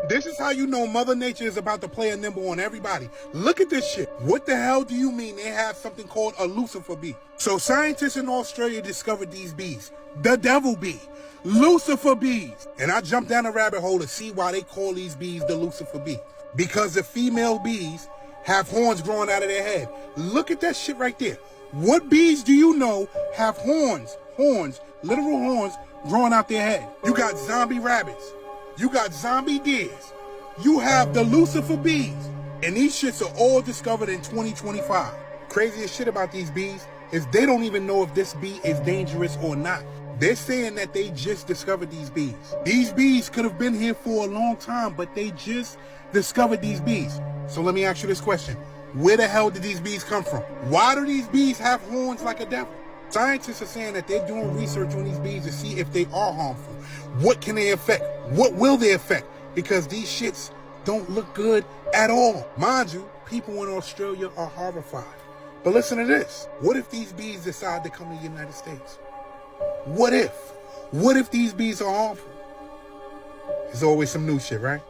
This is how you know Mother Nature is about to play a nimble on everybody. Look at this shit. What the hell do you mean they have something called a Lucifer bee? So scientists in Australia discovered these bees. The devil bee. Lucifer bees. And I jumped down a rabbit hole to see why they call these bees the Lucifer bee. Because the female bees have horns growing out of their head. Look at that shit right there. What bees do you know have horns, literal horns growing out their head? You got zombie rabbits. You got zombie deers. You have the Lucifer bees. And these shits are all discovered in 2025. Craziest shit about these bees is they don't even know if this bee is dangerous or not. They're saying that they just discovered these bees. These bees could have been here for a long time, but they just discovered these bees. So let me ask you this question. Where the hell did these bees come from? Why do these bees have horns like a devil? Scientists are saying that they're doing research on these bees to see if they are harmful. What can they affect? What will they affect? Because these shits don't look good at all. Mind you, people in Australia are horrified. But listen to this. What if these bees decide to come to the United States? What if? What if these bees are harmful? There's always some new shit, right?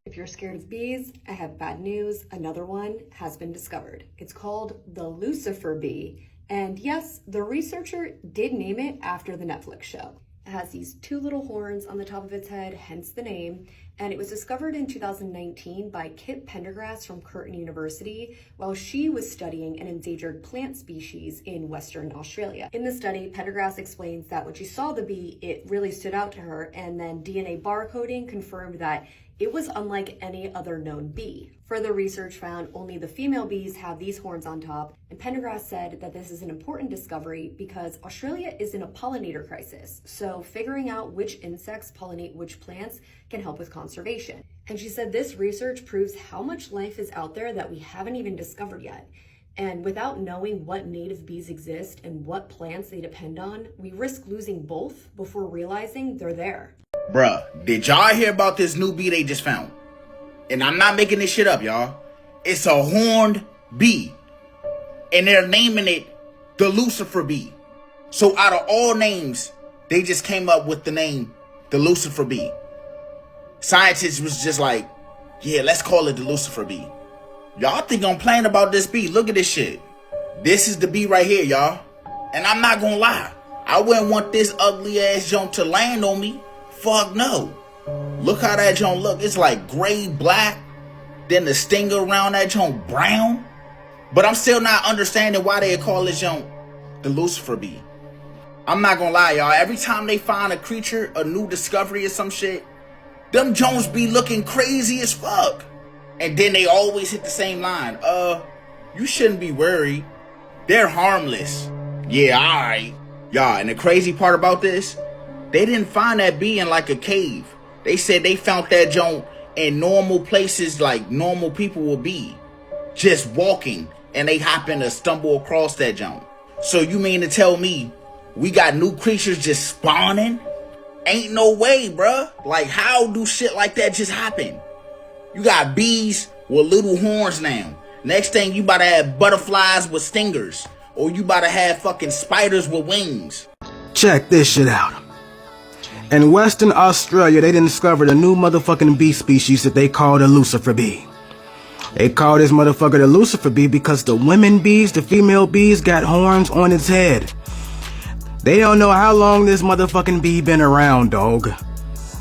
If you're scared of bees, I have bad news. Another one has been discovered. It's called the Lucifer bee. And yes, the researcher did name it after the Netflix show. It has these two little horns on the top of its head, hence the name. And it was discovered in 2019 by Kit Pendergrass from Curtin University while she was studying an endangered plant species in Western Australia. In the study, Pendergrass explains that when she saw the bee, it really stood out to her, and then DNA barcoding confirmed that it was unlike any other known bee. Further research found only the female bees have these horns on top, and Pendergrass said that this is an important discovery because Australia is in a pollinator crisis, so figuring out which insects pollinate which plants can help with conservation. And she said this research proves how much life is out there that we haven't even discovered yet. And without knowing what native bees exist and what plants they depend on, we risk losing both before realizing they're there. Bruh, did y'all hear about this new bee they just found? And I'm not making this shit up, y'all. It's a horned bee. And they're naming it the Lucifer bee. So out of all names, they just came up with the name the Lucifer bee. Scientists was just like, yeah, let's call it the Lucifer bee. Y'all think I'm playing about this bee. Look at this shit. This is the bee right here, y'all. And I'm not gonna lie. I wouldn't want this ugly ass junk to land on me. Fuck no. Look how that junk look. It's like gray, black. Then the stinger around that junk brown. But I'm still not understanding why they call this junk the Lucifer bee. I'm not gonna lie, y'all. Every time they find a creature, a new discovery or some shit, them Jones be looking crazy as fuck. And then they always hit the same line. You shouldn't be worried. They're harmless. Yeah, alright. Y'all, and the crazy part about this, they didn't find that bee in like a cave. They said they found that joint in normal places like normal people will be. Just walking, and they happen to stumble across that joint. So you mean to tell me we got new creatures just spawning? Ain't no way, bruh. Like, how do shit like that just happen? You got bees with little horns now. Next thing, you about to have butterflies with stingers. Or you about to have fucking spiders with wings. Check this shit out. In Western Australia, they discovered a new motherfucking bee species that they call the Lucifer bee. They call this motherfucker the Lucifer bee because the women bees, the female bees, got horns on its head. They don't know how long this motherfucking bee been around, dog.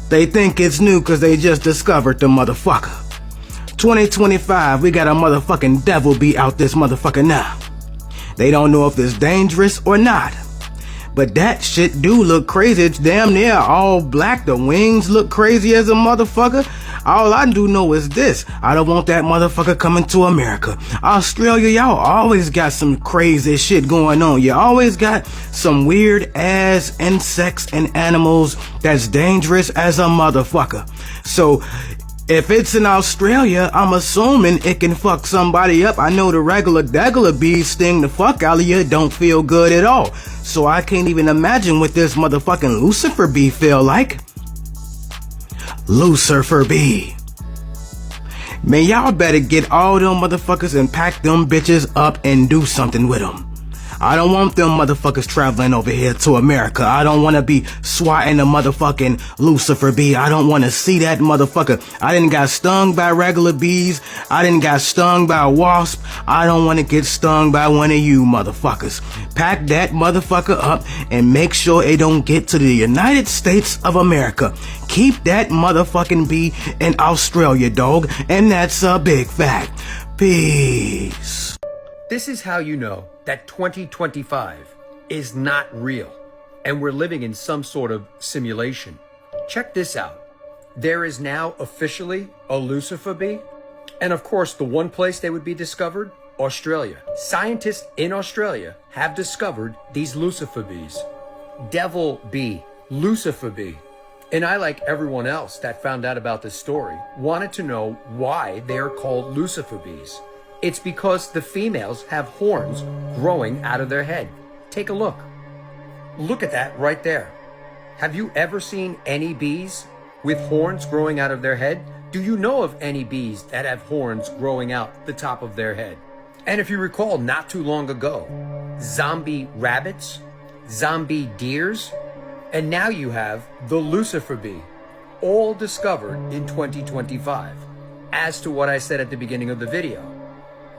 They think it's new because they just discovered the motherfucker. 2025, we got a motherfucking devil bee out this motherfucker now. They don't know if it's dangerous or not. But that shit do look crazy. It's damn near all black. The wings look crazy as a motherfucker. All I do know is this. I don't want that motherfucker coming to America. Australia, y'all always got some crazy shit going on. You always got some weird ass insects and animals that's dangerous as a motherfucker. So if it's in Australia, I'm assuming it can fuck somebody up. I know the regular bees sting the fuck out of you. It don't feel good at all. So I can't even imagine what this motherfucking Lucifer bee feel like. Lucifer bee. Man, y'all better get all them motherfuckers and pack them bitches up and do something with them. I don't want them motherfuckers traveling over here to America. I don't want to be swatting a motherfucking Lucifer bee. I don't want to see that motherfucker. I didn't got stung by regular bees. I didn't got stung by a wasp. I don't want to get stung by one of you motherfuckers. Pack that motherfucker up and make sure it don't get to the United States of America. Keep that motherfucking bee in Australia, dog. And that's a big fact. Peace. This is how you know that 2025 is not real and we're living in some sort of simulation. Check this out. There is now officially a Lucifer bee. And of course, the one place they would be discovered, Australia. Scientists in Australia have discovered these Lucifer bees. Devil bee, Lucifer bee. And I, like everyone else that found out about this story, wanted to know why they are called Lucifer bees. It's because the females have horns growing out of their head. Take a look. Look at that right there. Have you ever seen any bees with horns growing out of their head? Do you know of any bees that have horns growing out the top of their head? And if you recall, not too long ago, zombie rabbits, zombie deers, and now you have the Lucifer bee, all discovered in 2025. As to what I said at the beginning of the video,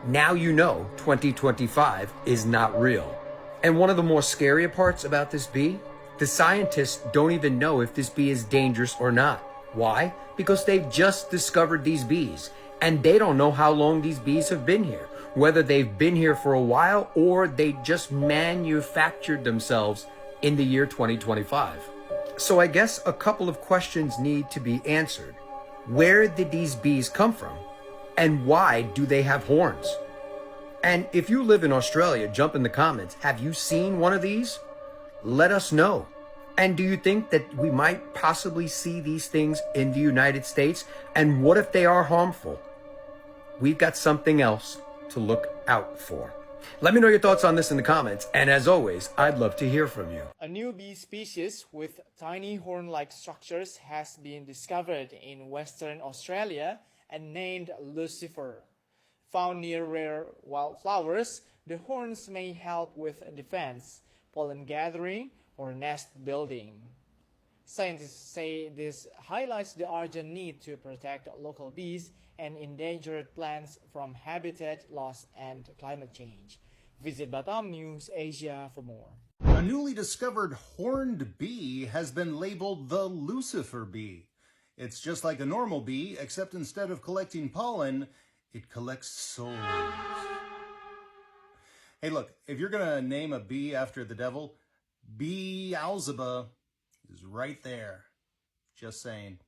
now you know 2025 is not real. And one of the more scarier parts about this bee, the scientists don't even know if this bee is dangerous or not. Why? Because they've just discovered these bees, and they don't know how long these bees have been here, whether they've been here for a while or they just manufactured themselves in the year 2025. So I guess a couple of questions need to be answered. Where did these bees come from? And why do they have horns? And if you live in Australia, jump in the comments. Have you seen one of these? Let us know. And do you think that we might possibly see these things in the United States? And what if they are harmful? We've got something else to look out for. Let me know your thoughts on this in the comments. And as always, I'd love to hear from you. A new bee species with tiny horn-like structures has been discovered in Western Australia and named Lucifer. Found near rare wildflowers, the horns may help with defense, pollen gathering, or nest building. Scientists say this highlights the urgent need to protect local bees and endangered plants from habitat loss and climate change. Visit Batam News Asia for more. A newly discovered horned bee has been labeled the Lucifer bee. It's just like a normal bee, except instead of collecting pollen, it collects souls. Hey, look, if you're going to name a bee after the devil, Beelzebub is right there. Just saying.